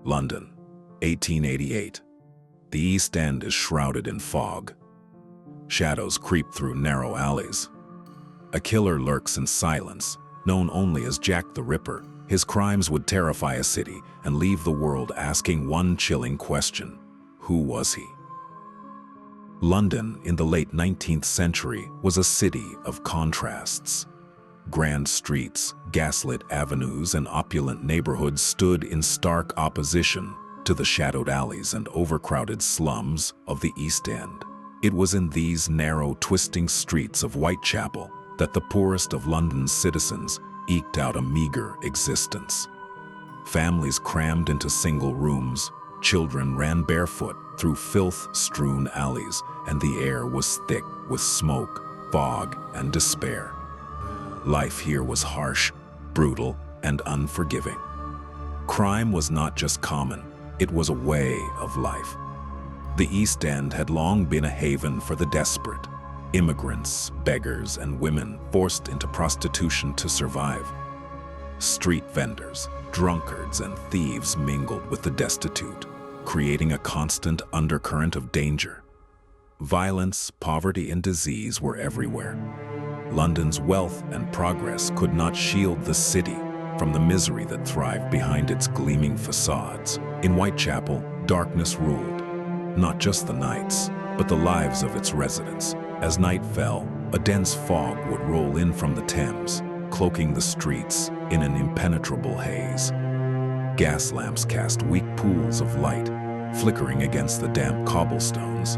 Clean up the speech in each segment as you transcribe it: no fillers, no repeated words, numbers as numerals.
London, 1888. The East End is shrouded in fog. Shadows creep through narrow alleys. A killer lurks in silence, known only as Jack the Ripper. His crimes would terrify a city and leave the world asking one chilling question: who was he? London in the late 19th century was a city of contrasts. Grand streets, gaslit avenues, and opulent neighborhoods stood in stark opposition to the shadowed alleys and overcrowded slums of the East End. It was in these narrow, twisting streets of Whitechapel that the poorest of London's citizens eked out a meager existence. Families crammed into single rooms, children ran barefoot through filth-strewn alleys, and the air was thick with smoke, fog, and despair. Life here was harsh, brutal, and unforgiving. Crime was not just common, it was a way of life. The East End had long been a haven for the desperate. Immigrants, beggars, and women forced into prostitution to survive. Street vendors, drunkards, and thieves mingled with the destitute, creating a constant undercurrent of danger. Violence, poverty, and disease were everywhere. London's wealth and progress could not shield the city from the misery that thrived behind its gleaming facades. In Whitechapel, darkness ruled, not just the nights, but the lives of its residents. As night fell, a dense fog would roll in from the Thames, cloaking the streets in an impenetrable haze. Gas lamps cast weak pools of light, flickering against the damp cobblestones.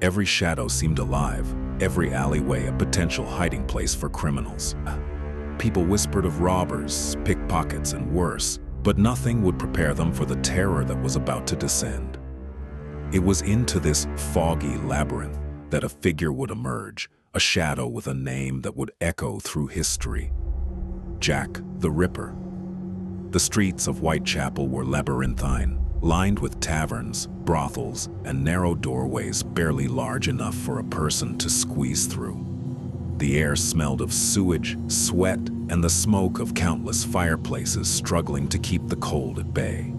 Every shadow seemed alive, every alleyway a potential hiding place for criminals. People whispered of robbers, pickpockets, and worse, but nothing would prepare them for the terror that was about to descend. It was into this foggy labyrinth that a figure would emerge, a shadow with a name that would echo through history: Jack the Ripper. The streets of Whitechapel were labyrinthine, lined with taverns, brothels, and narrow doorways barely large enough for a person to squeeze through. The air smelled of sewage, sweat, and the smoke of countless fireplaces struggling to keep the cold at bay.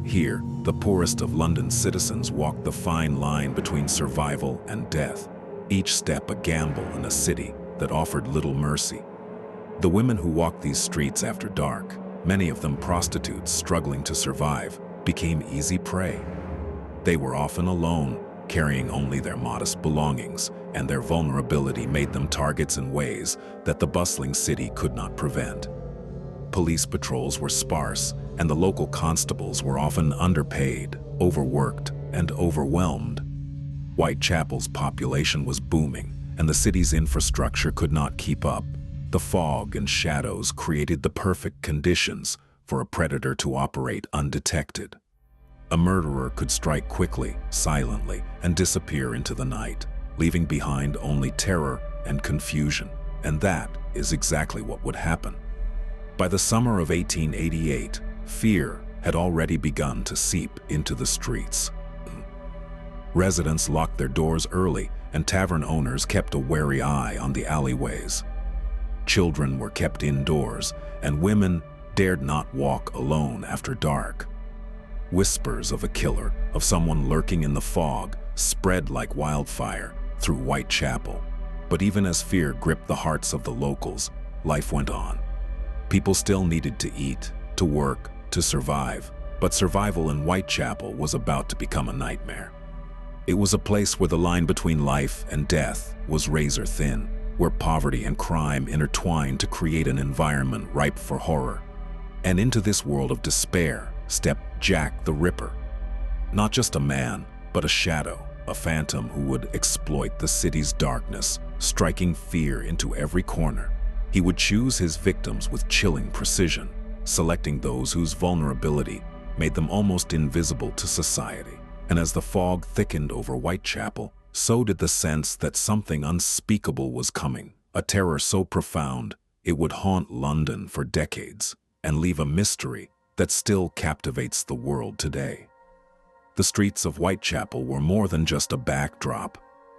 Here, the poorest of London's citizens walked the fine line between survival and death, each step a gamble in a city that offered little mercy. The women who walked these streets after dark, many of them prostitutes struggling to survive, became easy prey. They were often alone, carrying only their modest belongings, and their vulnerability made them targets in ways that the bustling city could not prevent. Police patrols were sparse, and the local constables were often underpaid, overworked, and overwhelmed. Whitechapel's population was booming, and the city's infrastructure could not keep up. The fog and shadows created the perfect conditions for a predator to operate undetected. A murderer could strike quickly, silently, and disappear into the night, leaving behind only terror and confusion. And that is exactly what would happen. By the summer of 1888, fear had already begun to seep into the streets. Residents locked their doors early, and tavern owners kept a wary eye on the alleyways. Children were kept indoors, and women dared not walk alone after dark. Whispers of a killer, of someone lurking in the fog, spread like wildfire through Whitechapel. But even as fear gripped the hearts of the locals, life went on. People still needed to eat, to work, to survive, but survival in Whitechapel was about to become a nightmare. It was a place where the line between life and death was razor thin, where poverty and crime intertwined to create an environment ripe for horror. And into this world of despair stepped Jack the Ripper. Not just a man, but a shadow, a phantom who would exploit the city's darkness, striking fear into every corner. He would choose his victims with chilling precision, selecting those whose vulnerability made them almost invisible to society. And as the fog thickened over Whitechapel, so did the sense that something unspeakable was coming, a terror so profound it would haunt London for decades and leave a mystery that still captivates the world today. The streets of Whitechapel were more than just a backdrop.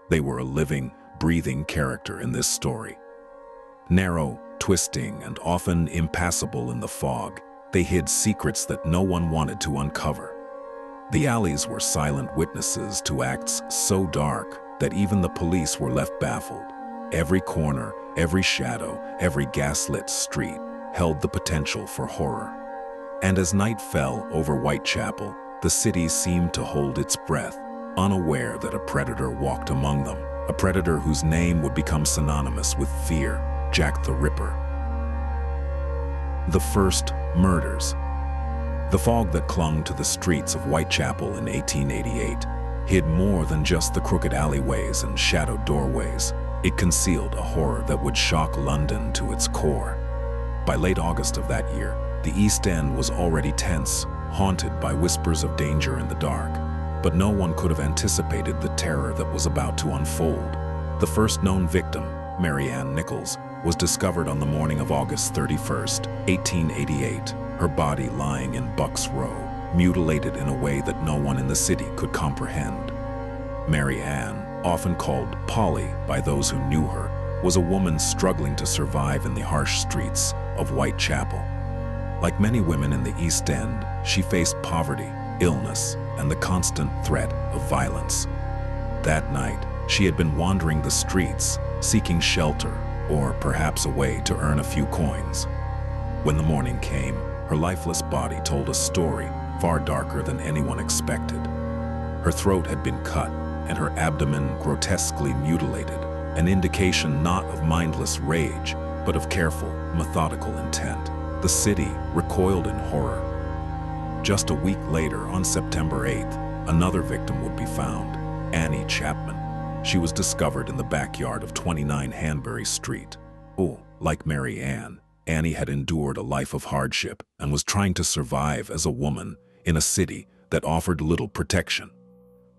They were a living, breathing character in this story. Narrow, twisting, and often impassable in the fog, They hid secrets that no one wanted to uncover. The alleys were silent witnesses to acts so dark that even the police were left baffled. Every corner, every shadow, every gaslit street held the potential for horror. And as night fell over Whitechapel, the city seemed to hold its breath, unaware that a predator walked among them, a predator whose name would become synonymous with fear: Jack the Ripper. The first murders. The fog that clung to the streets of Whitechapel in 1888 hid more than just the crooked alleyways and shadowed doorways. It concealed a horror that would shock London to its core. By late August of that year, the East End was already tense, haunted by whispers of danger in the dark. But no one could have anticipated the terror that was about to unfold. The first known victim, Mary Ann Nichols, was discovered on the morning of August 31st, 1888, her body lying in Buck's Row, mutilated in a way that no one in the city could comprehend. Mary Ann, often called Polly by those who knew her, was a woman struggling to survive in the harsh streets of Whitechapel. Like many women in the East End, she faced poverty, illness, and the constant threat of violence. That night, she had been wandering the streets, seeking shelter, or perhaps a way to earn a few coins. When the morning came, her lifeless body told a story far darker than anyone expected. Her throat had been cut, and her abdomen grotesquely mutilated, an indication not of mindless rage, but of careful, methodical intent. The city recoiled in horror. Just a week later, on September 8th, another victim would be found: Annie Chapman. She was discovered in the backyard of 29 Hanbury Street. Oh, like Mary Ann, Annie had endured a life of hardship and was trying to survive as a woman in a city that offered little protection.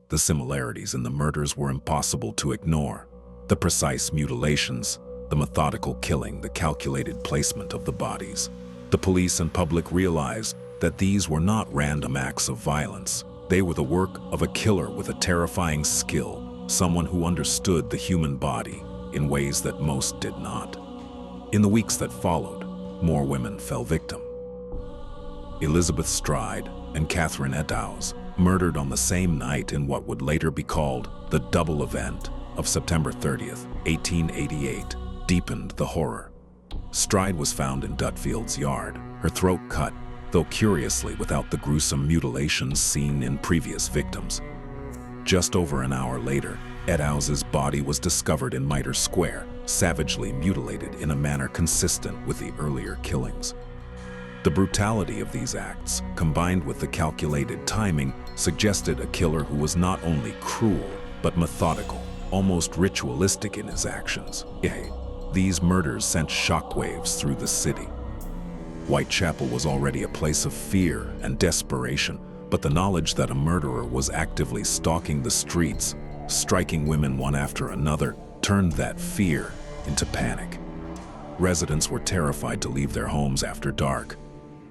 The similarities in the murders were impossible to ignore. The precise mutilations, the methodical killing, the calculated placement of the bodies. The police and public realized that these were not random acts of violence. They were the work of a killer with a terrifying skill, someone who understood the human body in ways that most did not. In the weeks that followed, more women fell victim. Elizabeth Stride and Catherine Eddowes, murdered on the same night in what would later be called the double event of September 30th, 1888, deepened the horror. Stride was found in Dutfield's yard, her throat cut, though curiously without the gruesome mutilations seen in previous victims. Just over an hour later, Eddowes' body was discovered in Mitre Square, savagely mutilated in a manner consistent with the earlier killings. The brutality of these acts, combined with the calculated timing, suggested a killer who was not only cruel, but methodical, almost ritualistic in his actions. These murders sent shockwaves through the city. Whitechapel was already a place of fear and desperation, but the knowledge that a murderer was actively stalking the streets, striking women one after another, turned that fear into panic. Residents were terrified to leave their homes after dark.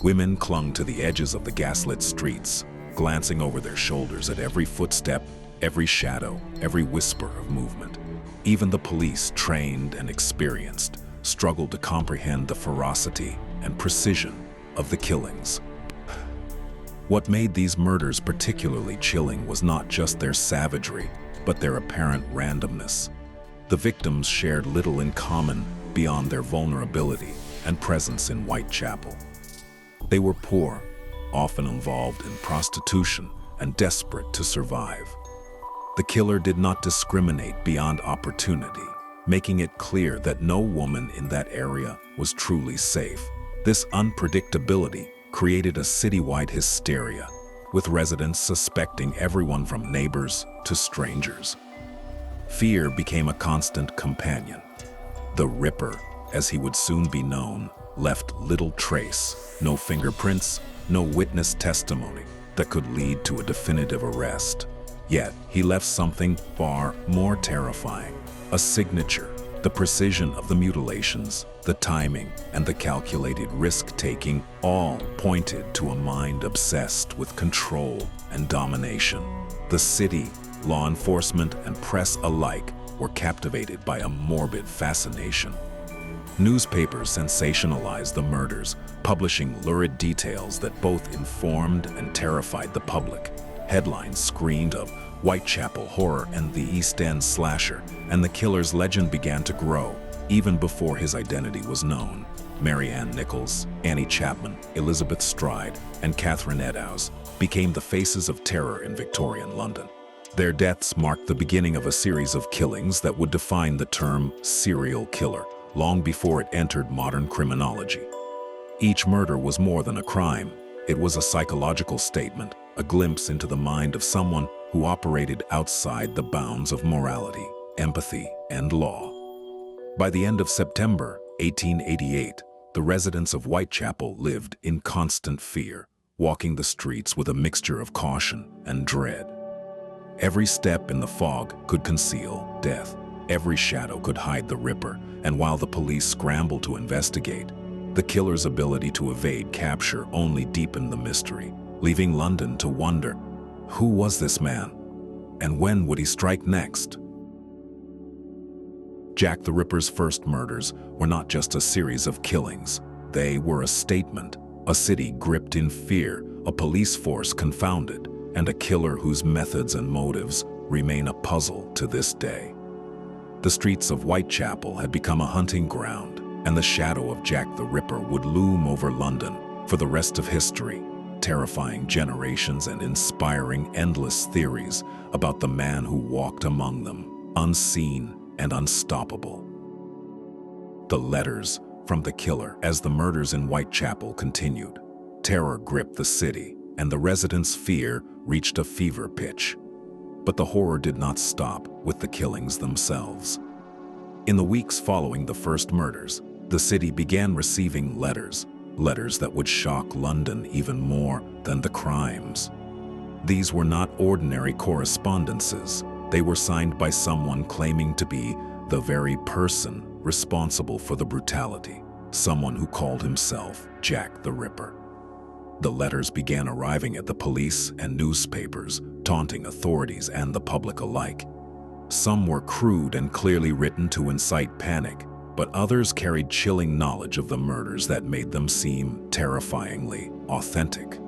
Women clung to the edges of the gaslit streets, glancing over their shoulders at every footstep, every shadow, every whisper of movement. Even the police, trained and experienced, struggled to comprehend the ferocity and precision of the killings. What made these murders particularly chilling was not just their savagery, but their apparent randomness. The victims shared little in common beyond their vulnerability and presence in Whitechapel. They were poor, often involved in prostitution, and desperate to survive. The killer did not discriminate beyond opportunity, making it clear that no woman in that area was truly safe. This unpredictability created a citywide hysteria, with residents suspecting everyone from neighbors to strangers. Fear became a constant companion. The Ripper, as he would soon be known, left little trace, no fingerprints, no witness testimony that could lead to a definitive arrest. Yet, he left something far more terrifying: a signature. The precision of the mutilations, the timing, and the calculated risk-taking all pointed to a mind obsessed with control and domination. The city, law enforcement, and press alike were captivated by a morbid fascination. Newspapers sensationalized the murders, publishing lurid details that both informed and terrified the public. Headlines screamed of Whitechapel horror and the East End slasher, and the killer's legend began to grow, even before his identity was known. Mary Ann Nichols, Annie Chapman, Elizabeth Stride, and Catherine Eddowes became the faces of terror in Victorian London. Their deaths marked the beginning of a series of killings that would define the term serial killer long before it entered modern criminology. Each murder was more than a crime. It was a psychological statement, a glimpse into the mind of someone who operated outside the bounds of morality, empathy, and law. By the end of September 1888, the residents of Whitechapel lived in constant fear, walking the streets with a mixture of caution and dread. Every step in the fog could conceal death. Every shadow could hide the Ripper, and while the police scrambled to investigate, the killer's ability to evade capture only deepened the mystery, leaving London to wonder, who was this man, and when would he strike next? Jack the Ripper's first murders were not just a series of killings. They were a statement, a city gripped in fear, a police force confounded, and a killer whose methods and motives remain a puzzle to this day. The streets of Whitechapel had become a hunting ground, and the shadow of Jack the Ripper would loom over London for the rest of history, terrifying generations and inspiring endless theories about the man who walked among them, unseen and unstoppable. The letters from the killer. As the murders in Whitechapel continued, terror gripped the city, and the residents' fear reached a fever pitch. But the horror did not stop with the killings themselves. In the weeks following the first murders, the city began receiving letters that would shock London even more than the crimes. These were not ordinary correspondences. They were signed by someone claiming to be the very person responsible for the brutality, someone who called himself Jack the Ripper. The letters began arriving at the police and newspapers, taunting authorities and the public alike. Some were crude and clearly written to incite panic, but others carried chilling knowledge of the murders that made them seem terrifyingly authentic.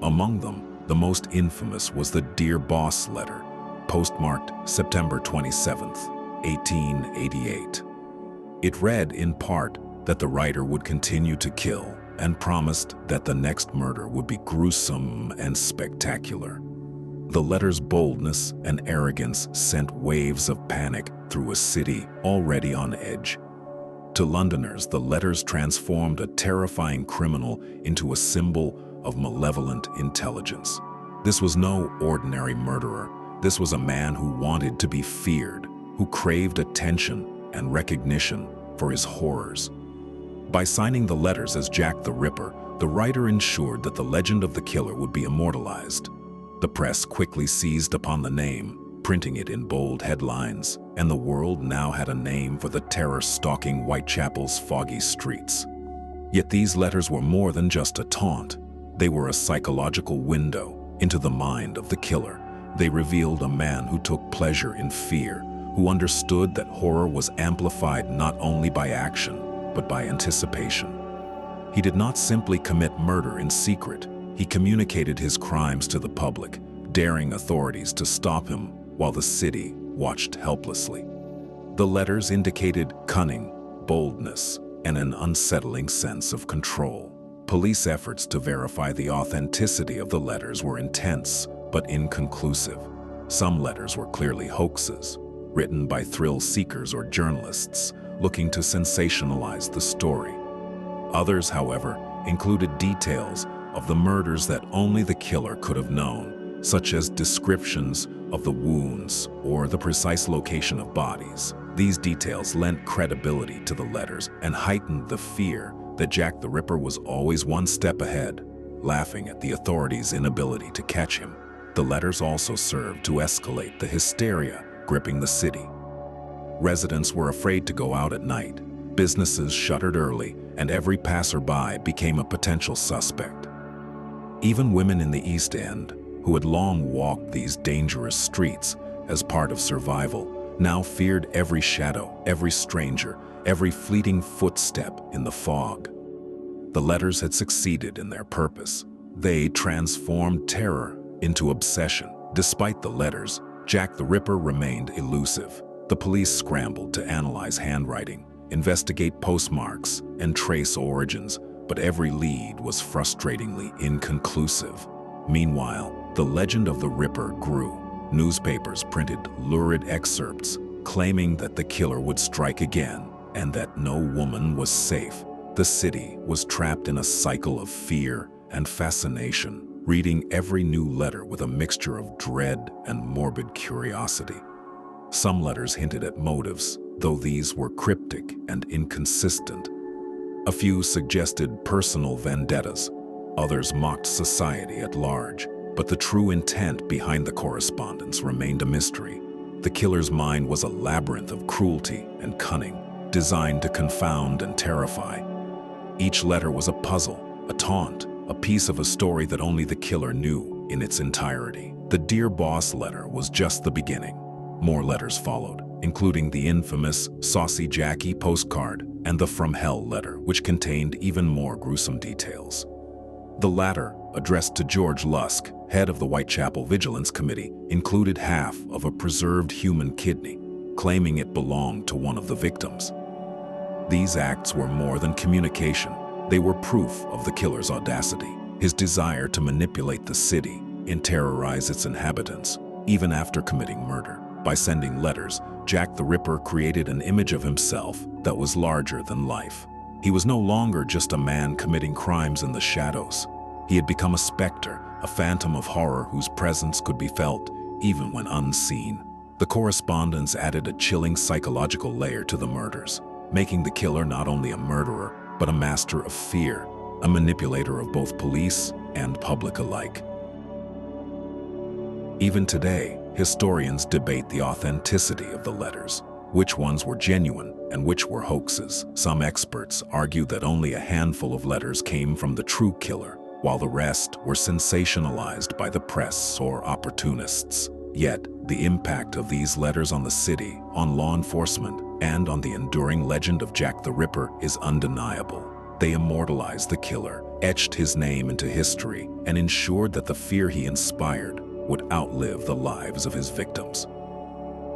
Among them, the most infamous was the Dear Boss letter, postmarked September 27, 1888. It read, in part, that the writer would continue to kill and promised that the next murder would be gruesome and spectacular. The letter's boldness and arrogance sent waves of panic through a city already on edge. To Londoners, the letters transformed a terrifying criminal into a symbol of malevolent intelligence. This was no ordinary murderer. This was a man who wanted to be feared, who craved attention and recognition for his horrors. By signing the letters as Jack the Ripper, the writer ensured that the legend of the killer would be immortalized. The press quickly seized upon the name, printing it in bold headlines, and the world now had a name for the terror stalking Whitechapel's foggy streets. Yet these letters were more than just a taunt. They were a psychological window into the mind of the killer. They revealed a man who took pleasure in fear, who understood that horror was amplified not only by action, but by anticipation. He did not simply commit murder in secret. He communicated his crimes to the public, daring authorities to stop him while the city watched helplessly. The letters indicated cunning, boldness, and an unsettling sense of control. Police efforts to verify the authenticity of the letters were intense but inconclusive. Some letters were clearly hoaxes, written by thrill seekers or journalists looking to sensationalize the story. Others, however, included details of the murders that only the killer could have known, such as descriptions of the wounds or the precise location of bodies. These details lent credibility to the letters and heightened the fear that Jack the Ripper was always one step ahead, laughing at the authorities' inability to catch him. The letters also served to escalate the hysteria gripping the city. Residents were afraid to go out at night. Businesses shuttered early, and every passerby became a potential suspect. Even women in the East End, who had long walked these dangerous streets as part of survival, now feared every shadow, every stranger, every fleeting footstep in the fog. The letters had succeeded in their purpose. They transformed terror into obsession. Despite the letters, Jack the Ripper remained elusive. The police scrambled to analyze handwriting, investigate postmarks, and trace origins, but every lead was frustratingly inconclusive. Meanwhile, the legend of the Ripper grew. Newspapers printed lurid excerpts claiming that the killer would strike again and that no woman was safe. The city was trapped in a cycle of fear and fascination, reading every new letter with a mixture of dread and morbid curiosity. Some letters hinted at motives, though these were cryptic and inconsistent. A few suggested personal vendettas, others mocked society at large, but the true intent behind the correspondence remained a mystery. The killer's mind was a labyrinth of cruelty and cunning, designed to confound and terrify. Each letter was a puzzle, a taunt, a piece of a story that only the killer knew in its entirety. The Dear Boss letter was just the beginning. More letters followed, including the infamous Saucy Jackie postcard and the From Hell letter, which contained even more gruesome details. The latter, addressed to George Lusk, head of the Whitechapel Vigilance Committee, included half of a preserved human kidney, claiming it belonged to one of the victims. These acts were more than communication. They were proof of the killer's audacity, his desire to manipulate the city and terrorize its inhabitants, even after committing murder. By sending letters, Jack the Ripper created an image of himself that was larger than life. He was no longer just a man committing crimes in the shadows. He had become a specter, a phantom of horror whose presence could be felt even when unseen. The correspondence added a chilling psychological layer to the murders, making the killer not only a murderer, but a master of fear, a manipulator of both police and public alike. Even today, historians debate the authenticity of the letters, which ones were genuine and which were hoaxes. Some experts argue that only a handful of letters came from the true killer, while the rest were sensationalized by the press or opportunists. Yet, the impact of these letters on the city, on law enforcement, and on the enduring legend of Jack the Ripper is undeniable. They immortalized the killer, etched his name into history, and ensured that the fear he inspired would outlive the lives of his victims.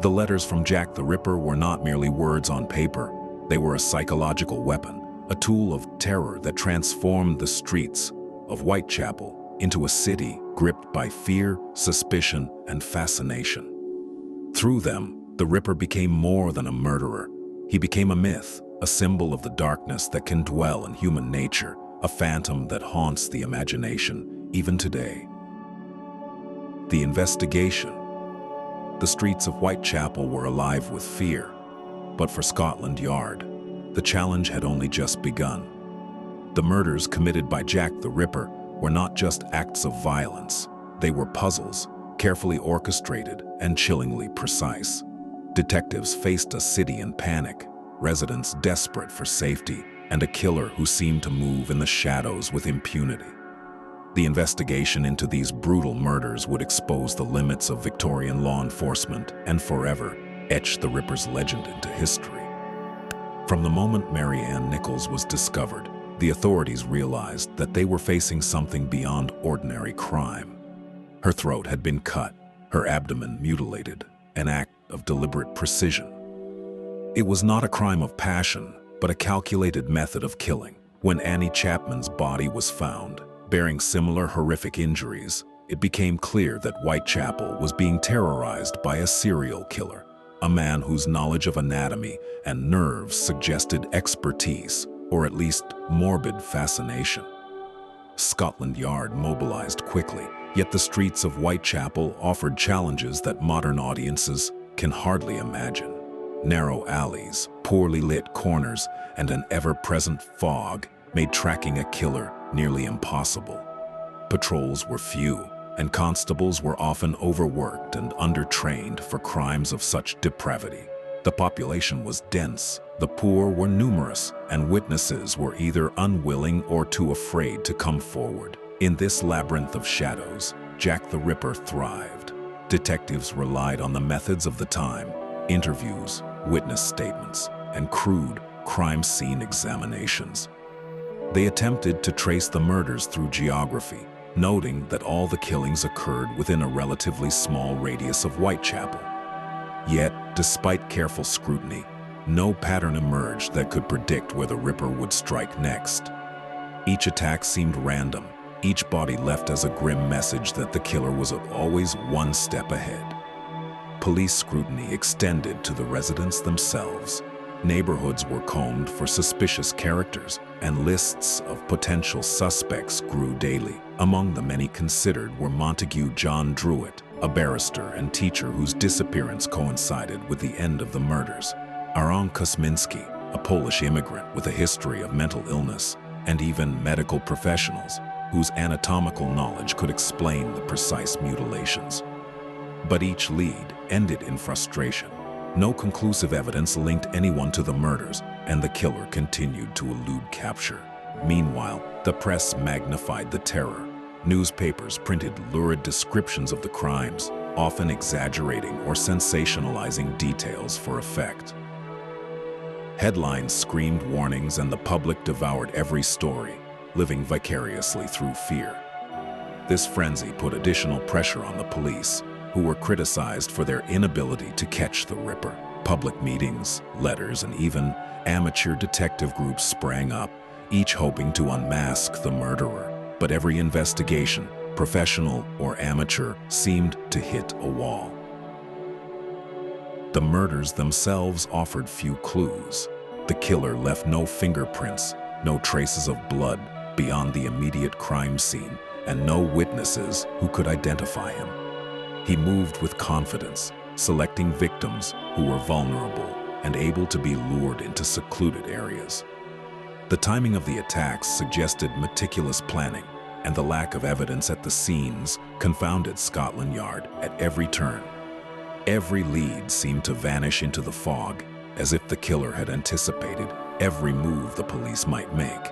The letters from Jack the Ripper were not merely words on paper. They were a psychological weapon, a tool of terror that transformed the streets of Whitechapel into a city gripped by fear, suspicion, and fascination. Through them, the Ripper became more than a murderer. He became a myth, a symbol of the darkness that can dwell in human nature, a phantom that haunts the imagination, even today. The investigation. The streets of Whitechapel were alive with fear, but for Scotland Yard, the challenge had only just begun. The murders committed by Jack the Ripper were not just acts of violence. They were puzzles, carefully orchestrated and chillingly precise. Detectives faced a city in panic, residents desperate for safety, and a killer who seemed to move in the shadows with impunity. The investigation into these brutal murders would expose the limits of Victorian law enforcement and forever etch the Ripper's legend into history. From the moment Mary Ann Nichols was discovered, the authorities realized that they were facing something beyond ordinary crime. Her throat had been cut, her abdomen mutilated, an act of deliberate precision. It was not a crime of passion, but a calculated method of killing. When Annie Chapman's body was found, bearing similar horrific injuries, it became clear that Whitechapel was being terrorized by a serial killer, a man whose knowledge of anatomy and nerves suggested expertise, or at least morbid fascination. Scotland Yard mobilized quickly, yet the streets of Whitechapel offered challenges that modern audiences can hardly imagine. Narrow alleys, poorly lit corners, and an ever-present fog made tracking a killer nearly impossible. Patrols were few, and constables were often overworked and undertrained for crimes of such depravity. The population was dense, the poor were numerous, and witnesses were either unwilling or too afraid to come forward. In this labyrinth of shadows, Jack the Ripper thrived. Detectives relied on the methods of the time, interviews, witness statements, and crude crime scene examinations. They attempted to trace the murders through geography, noting that all the killings occurred within a relatively small radius of Whitechapel. Yet, despite careful scrutiny, no pattern emerged that could predict where the Ripper would strike next. Each attack seemed random, each body left as a grim message that the killer was always one step ahead. Police scrutiny extended to the residents themselves. Neighborhoods were combed for suspicious characters, and lists of potential suspects grew daily. Among the many considered were Montague John Druitt, a barrister and teacher whose disappearance coincided with the end of the murders, Aaron Kosminski, a Polish immigrant with a history of mental illness, and even medical professionals whose anatomical knowledge could explain the precise mutilations. But each lead ended in frustration. No conclusive evidence linked anyone to the murders, and the killer continued to elude capture. Meanwhile, the press magnified the terror. Newspapers printed lurid descriptions of the crimes, often exaggerating or sensationalizing details for effect. Headlines screamed warnings, and the public devoured every story, living vicariously through fear. This frenzy put additional pressure on the police, who were criticized for their inability to catch the Ripper. Public meetings, letters, and even amateur detective groups sprang up, each hoping to unmask the murderer. But every investigation, professional or amateur, seemed to hit a wall. The murders themselves offered few clues. The killer left no fingerprints, no traces of blood beyond the immediate crime scene, and no witnesses who could identify him. He moved with confidence, selecting victims who were vulnerable and able to be lured into secluded areas. The timing of the attacks suggested meticulous planning, and the lack of evidence at the scenes confounded Scotland Yard at every turn. Every lead seemed to vanish into the fog, as if the killer had anticipated every move the police might make.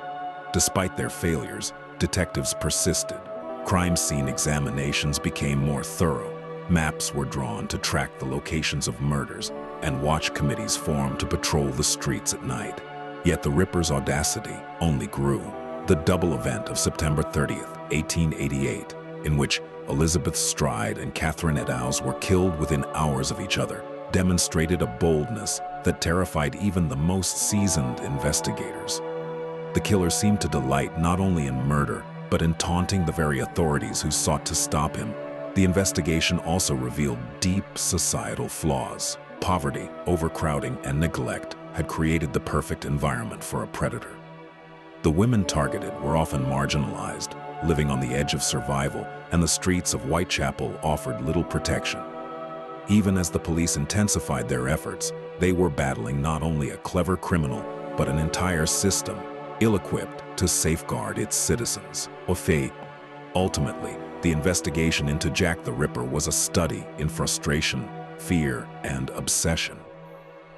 Despite their failures, detectives persisted. Crime scene examinations became more thorough. Maps were drawn to track the locations of murders, and watch committees formed to patrol the streets at night. Yet the Ripper's audacity only grew. The double event of September 30th, 1888, in which Elizabeth Stride and Catherine Eddowes were killed within hours of each other, demonstrated a boldness that terrified even the most seasoned investigators. The killer seemed to delight not only in murder, but in taunting the very authorities who sought to stop him. The investigation also revealed deep societal flaws. Poverty, overcrowding, and neglect had created the perfect environment for a predator. The women targeted were often marginalized, living on the edge of survival, and the streets of Whitechapel offered little protection. Even as the police intensified their efforts, they were battling not only a clever criminal, but an entire system ill-equipped to safeguard its citizens. Ultimately, the investigation into Jack the Ripper was a study in frustration, fear, and obsession.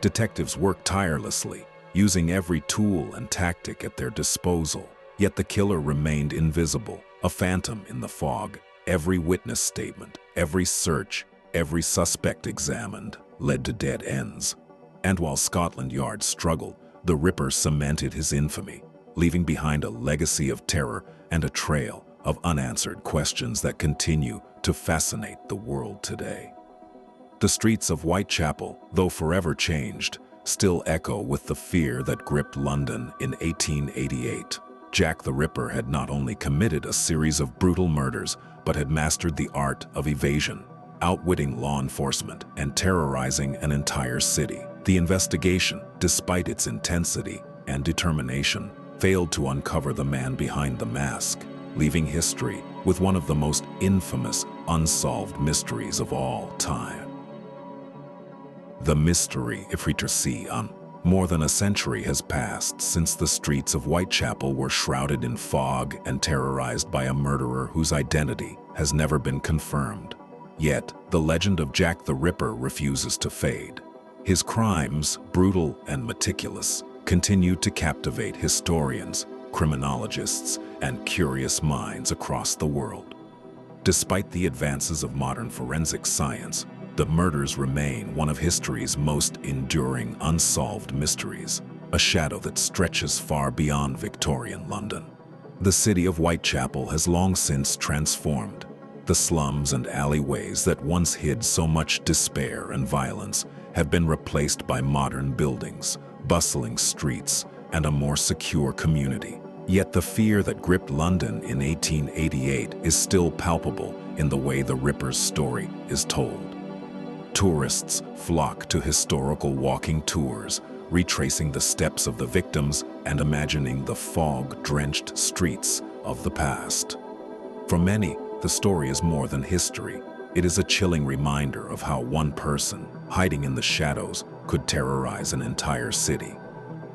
Detectives worked tirelessly, using every tool and tactic at their disposal. Yet the killer remained invisible, a phantom in the fog. Every witness statement, every search, every suspect examined led to dead ends. And while Scotland Yard struggled, the Ripper cemented his infamy, leaving behind a legacy of terror and a trail of unanswered questions that continue to fascinate the world today. The streets of Whitechapel, though forever changed, still echo with the fear that gripped London in 1888. Jack the Ripper had not only committed a series of brutal murders, but had mastered the art of evasion, outwitting law enforcement and terrorizing an entire city. The investigation, despite its intensity and determination, failed to uncover the man behind the mask, leaving history with one of the most infamous unsolved mysteries of all time. The mystery of Whitechapel. More than a century has passed since the streets of Whitechapel were shrouded in fog and terrorized by a murderer whose identity has never been confirmed. Yet, the legend of Jack the Ripper refuses to fade. His crimes, brutal and meticulous, continue to captivate historians, criminologists, and curious minds across the world. Despite the advances of modern forensic science, the murders remain one of history's most enduring unsolved mysteries, a shadow that stretches far beyond Victorian London. The city of Whitechapel has long since transformed. The slums and alleyways that once hid so much despair and violence have been replaced by modern buildings, bustling streets, and a more secure community. Yet the fear that gripped London in 1888 is still palpable in the way the Ripper's story is told. Tourists flock to historical walking tours, retracing the steps of the victims and imagining the fog-drenched streets of the past. For many, the story is more than history. It is a chilling reminder of how one person, hiding in the shadows, could terrorize an entire city.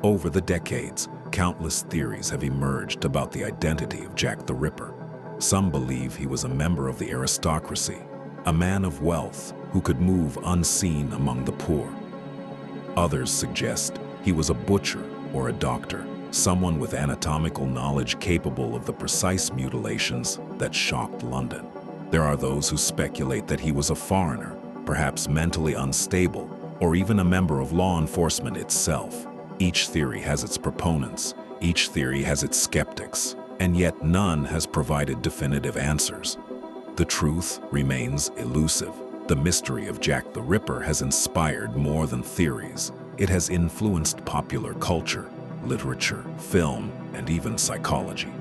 Over the decades, countless theories have emerged about the identity of Jack the Ripper. Some believe he was a member of the aristocracy, a man of wealth who could move unseen among the poor. Others suggest he was a butcher or a doctor, someone with anatomical knowledge capable of the precise mutilations that shocked London. There are those who speculate that he was a foreigner, perhaps mentally unstable, or even a member of law enforcement itself. Each theory has its proponents, each theory has its skeptics, and yet none has provided definitive answers. The truth remains elusive. The mystery of Jack the Ripper has inspired more than theories. It has influenced popular culture, literature, film, and even psychology.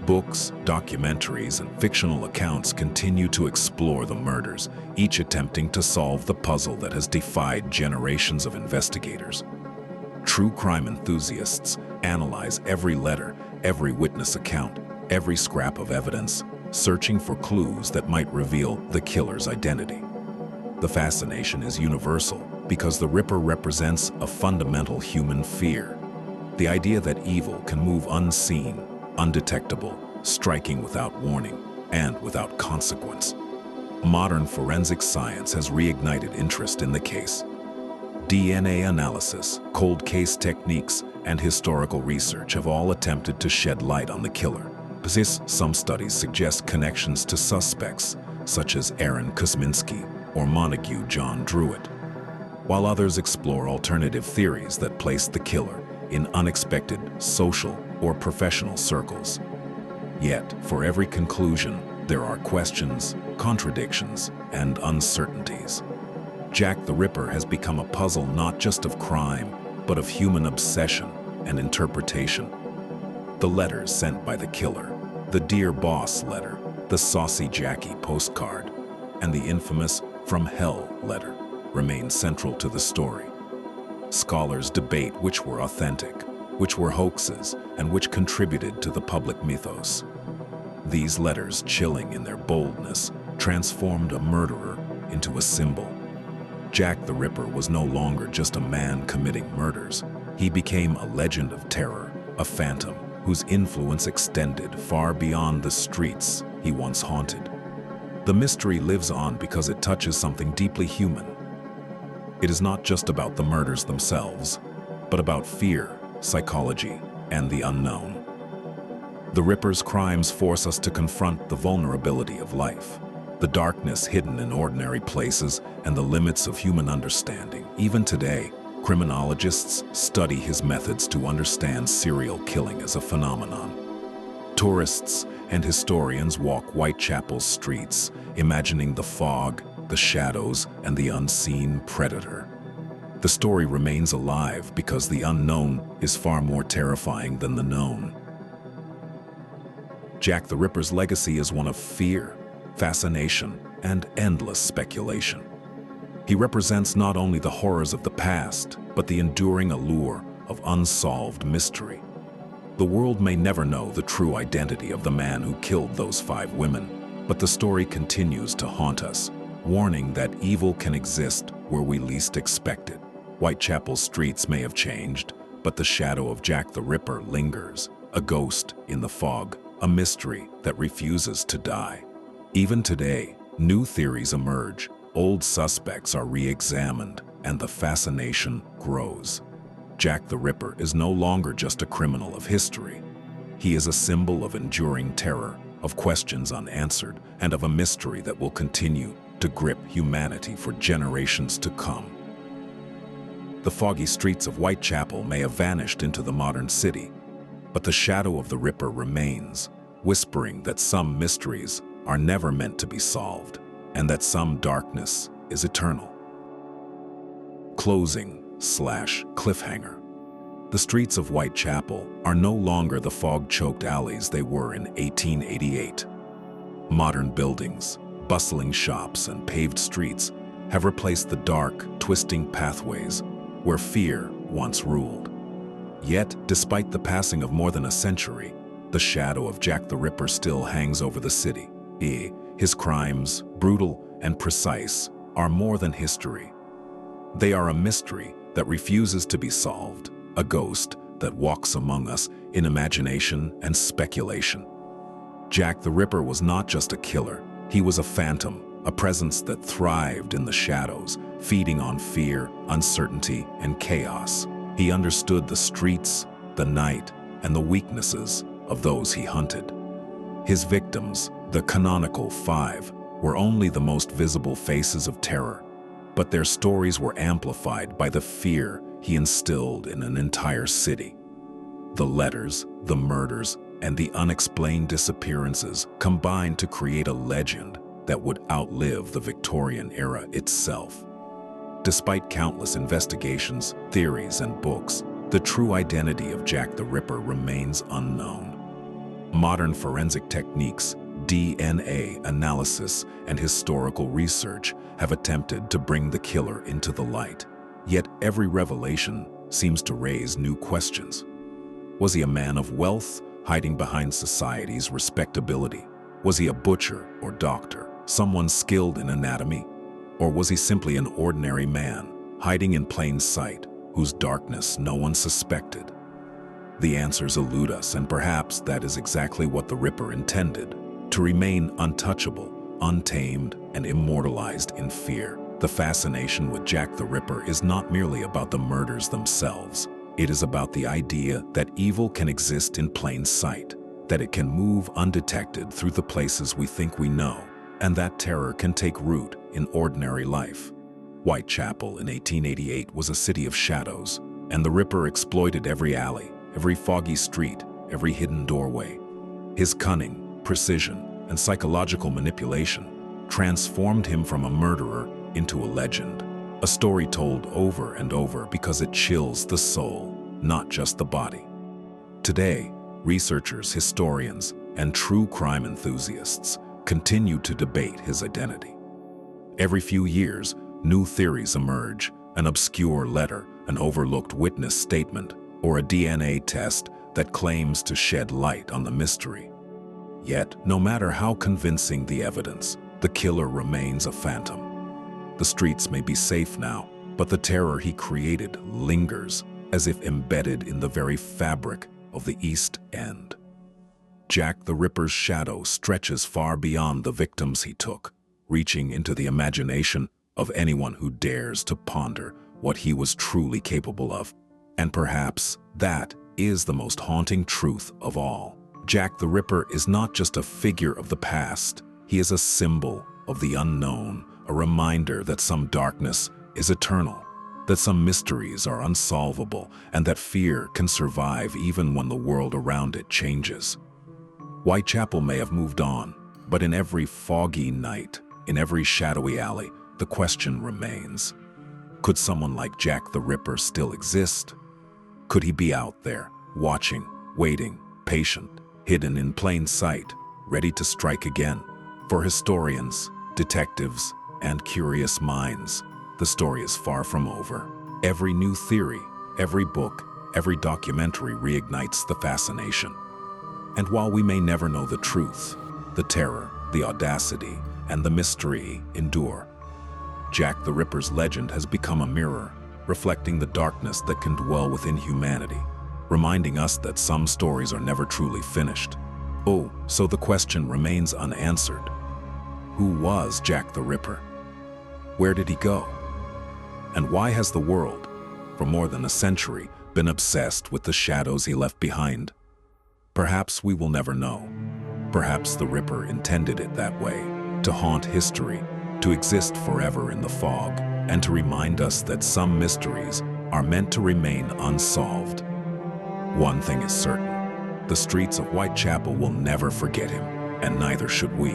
Books, documentaries, and fictional accounts continue to explore the murders, each attempting to solve the puzzle that has defied generations of investigators. True crime enthusiasts analyze every letter, every witness account, every scrap of evidence, searching for clues that might reveal the killer's identity. The fascination is universal because the Ripper represents a fundamental human fear. The idea that evil can move unseen, undetectable, striking without warning, and without consequence. Modern forensic science has reignited interest in the case. DNA analysis, cold case techniques, and historical research have all attempted to shed light on the killer. Some studies suggest connections to suspects, such as Aaron Kosminski or Montague John Druitt, while others explore alternative theories that place the killer in unexpected social or professional circles. Yet, for every conclusion, there are questions, contradictions, and uncertainties. Jack the Ripper has become a puzzle not just of crime, but of human obsession and interpretation. The letters sent by the killer, the Dear Boss letter, the Saucy Jackie postcard, and the infamous From Hell letter remain central to the story. Scholars debate which were authentic, which were hoaxes, and which contributed to the public mythos. These letters, chilling in their boldness, transformed a murderer into a symbol. Jack the Ripper was no longer just a man committing murders. He became a legend of terror, a phantom whose influence extended far beyond the streets he once haunted. The mystery lives on because it touches something deeply human. It is not just about the murders themselves, but about fear, psychology, and the unknown. The Ripper's crimes force us to confront the vulnerability of life, the darkness hidden in ordinary places, and the limits of human understanding. Even today, criminologists study his methods to understand serial killing as a phenomenon. Tourists and historians walk Whitechapel's streets, imagining the fog, the shadows, and the unseen predator. The story remains alive because the unknown is far more terrifying than the known. Jack the Ripper's legacy is one of fear, fascination, and endless speculation. He represents not only the horrors of the past, but the enduring allure of unsolved mystery. The world may never know the true identity of the man who killed those 5 women, but the story continues to haunt us, warning that evil can exist where we least expect it. Whitechapel's streets may have changed, but the shadow of Jack the Ripper lingers, a ghost in the fog, a mystery that refuses to die. Even today, new theories emerge, old suspects are re-examined, and the fascination grows. Jack the Ripper is no longer just a criminal of history. He is a symbol of enduring terror, of questions unanswered, and of a mystery that will continue to grip humanity for generations to come. The foggy streets of Whitechapel may have vanished into the modern city, but the shadow of the Ripper remains, whispering that some mysteries are never meant to be solved, and that some darkness is eternal. Closing/cliffhanger. The streets of Whitechapel are no longer the fog-choked alleys they were in 1888. Modern buildings, bustling shops, and paved streets have replaced the dark, twisting pathways where fear once ruled. Yet, despite the passing of more than a century, the shadow of Jack the Ripper still hangs over the city. His crimes, brutal and precise, are more than history. They are a mystery that refuses to be solved, a ghost that walks among us in imagination and speculation. Jack the Ripper was not just a killer, he was a phantom, a presence that thrived in the shadows, feeding on fear, uncertainty, and chaos. He understood the streets, the night, and the weaknesses of those he hunted. His victims, the canonical five, were only the most visible faces of terror, but their stories were amplified by the fear he instilled in an entire city. The letters, the murders, and the unexplained disappearances combined to create a legend that would outlive the Victorian era itself. Despite countless investigations, theories, and books, the true identity of Jack the Ripper remains unknown. Modern forensic techniques, DNA analysis, and historical research have attempted to bring the killer into the light. Yet every revelation seems to raise new questions. Was he a man of wealth, hiding behind society's respectability? Was he a butcher or doctor, someone skilled in anatomy? Or was he simply an ordinary man, hiding in plain sight, whose darkness no one suspected? The answers elude us, and perhaps that is exactly what the Ripper intended, to remain untouchable, untamed, and immortalized in fear. The fascination with Jack the Ripper is not merely about the murders themselves. It is about the idea that evil can exist in plain sight, that it can move undetected through the places we think we know, and that terror can take root in ordinary life. Whitechapel in 1888 was a city of shadows, and the Ripper exploited every alley, every foggy street, every hidden doorway. His cunning, precision, and psychological manipulation transformed him from a murderer into a legend, a story told over and over because it chills the soul, not just the body. Today, researchers, historians, and true crime enthusiasts continue to debate his identity. Every few years, new theories emerge: an obscure letter, an overlooked witness statement, or a DNA test that claims to shed light on the mystery. Yet, no matter how convincing the evidence, the killer remains a phantom. The streets may be safe now, but the terror he created lingers, as if embedded in the very fabric of the East End. Jack the Ripper's shadow stretches far beyond the victims he took, reaching into the imagination of anyone who dares to ponder what he was truly capable of. And perhaps that is the most haunting truth of all. Jack the Ripper is not just a figure of the past, he is a symbol of the unknown, a reminder that some darkness is eternal, that some mysteries are unsolvable, and that fear can survive even when the world around it changes. Whitechapel may have moved on, but in every foggy night, in every shadowy alley, the question remains: could someone like Jack the Ripper still exist? Could he be out there, watching, waiting, patient, hidden in plain sight, ready to strike again? For historians, detectives, and curious minds, the story is far from over. Every new theory, every book, every documentary reignites the fascination. And while we may never know the truth, the terror, the audacity, and the mystery endure. Jack the Ripper's legend has become a mirror, reflecting the darkness that can dwell within humanity, reminding us that some stories are never truly finished. Oh, so the question remains unanswered. Who was Jack the Ripper? Where did he go? And why has the world, for more than a century, been obsessed with the shadows he left behind? Perhaps we will never know. Perhaps the Ripper intended it that way, to haunt history, to exist forever in the fog, and to remind us that some mysteries are meant to remain unsolved. One thing is certain: the streets of Whitechapel will never forget him, and neither should we.